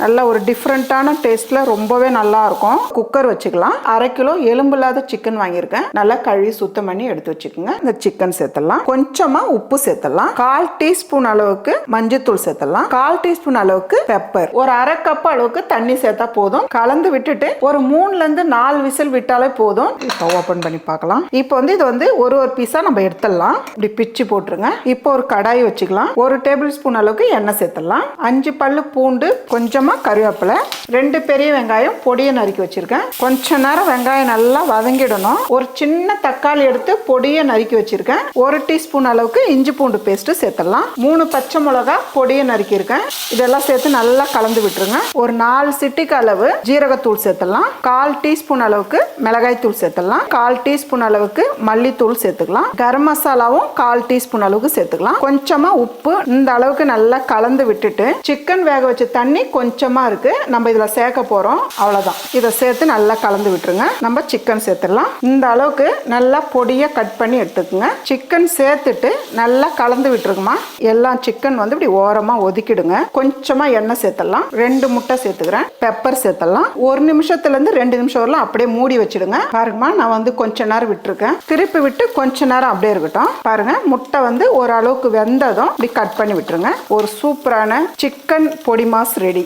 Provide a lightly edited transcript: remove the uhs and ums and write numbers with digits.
நல்ல ஒரு டிஃப்ரெண்ட்டான டேஸ்ட்ல ரொம்பவே நல்லா இருக்கும். குக்கர் வச்சுக்கலாம். 1/2 கிலோ எலும்பில்லாத சிக்கன் வாங்கியிருக்கேன். நல்லா கழுவி சுத்தம் பண்ணி எடுத்து வச்சுக்கோங்க. இந்த சிக்கன் சேர்த்துடலாம். கொஞ்சமா உப்பு சேர்த்துடலாம். 1/4 டீஸ்பூன் அளவுக்கு மஞ்சத்தூள் சேர்த்துடலாம். 1/4 டீஸ்பூன் அளவுக்கு பெப்பர். ஒரு 1/2 கப் அளவுக்கு தண்ணி சேர்த்தா போதும். கலந்து விட்டுட்டு ஒரு 3ல இருந்து 4 விசில் விட்டாலே போதும். இப்போ ஓபன் பண்ணி பார்க்கலாம். இப்போ இது ஒரு பீஸா நம்ம எடுத்துடலாம். இப்படி பிச்சு போட்டுருங்க. இப்போ ஒரு கடாய் வச்சுக்கலாம். 1 டேபிள் ஸ்பூன் அளவுக்கு எண்ணெய் சேர்த்துடலாம். 5 பல்லு பூண்டு, கொஞ்சமா கருவேப்பிலை, 2 பெரிய வெங்காயம் பொடியை நறுக்கி வச்சிருக்கேன். கொஞ்ச நேரம் வெங்காயம் நல்லா வதங்கிடணும். ஒரு சின்ன தக்காளி எடுத்து பொடியை நறுக்கி வச்சிருக்கேன். 1 டீஸ்பூன் அளவுக்கு இஞ்சி பூண்டு பேஸ்ட் சேர்த்துடலாம். 3 பச்சை மிளகா பொடியை நறுக்கி இருக்கேன். இதெல்லாம் சேர்த்து நல்லா கலந்து விட்டுருங்க. ஒரு 4 சிட்டிக்கு அளவு ஜீரகத்தூள் சேர்த்துடலாம். 1/4 டீஸ்பூன் அளவுக்கு மிளகாய் தூள் சேர்த்துடலாம். 1/4 டீஸ்பூன் அளவுக்கு மல்லித்தூள் சேர்த்துக்கலாம். கரம் மசாலாவும் 1/4 டீஸ்பூன் அளவுக்கு சேர்த்துக்கலாம். கொஞ்சமா உப்பு. இந்த அளவுக்கு நல்லா கலந்து விட்டுட்டு சிக்கன் வேக வச்ச தண்ணி கொஞ்சமா இருக்கு, நம்ம இதுல சேர்க்க போறோம். அவ்வளவுதான். இதை சேர்த்து நல்லா கலந்து விட்டுருங்க. நம்ம சிக்கன் சேர்த்துடலாம். இந்த அளவுக்கு நல்லா பொடியா கட் பண்ணி எடுத்துக்கோங்க. சிக்கன் சேர்த்துட்டு நல்லா கலந்து விட்டுருக்குமா. எல்லாம் சிக்கன் இப்படி ஓரமா ஒதுக்கிடுங்க. கொஞ்சமா எண்ணெய் சேர்த்துடலாம். 2 முட்டை சேர்த்துக்கிறேன். பெப்பர் சேர்த்துடலாம். 1 நிமிஷத்துல இருந்து 2 நிமிஷம் வரலாம் அப்படியே மூடி வச்சிடுங்க. பாருங்கம்மா, நான் கொஞ்ச நேரம் விட்டுருக்கேன். திருப்பி விட்டு கொஞ்ச நேரம் அப்படியே இருக்கட்டும். பாருங்க, முட்டை ஓரளவுக்கு வெந்ததும் இப்படி கட் பண்ணி விட்டுருங்க. ஒரு சூப்பரான சிக்கன் பொடி மாஸ் ரெடி.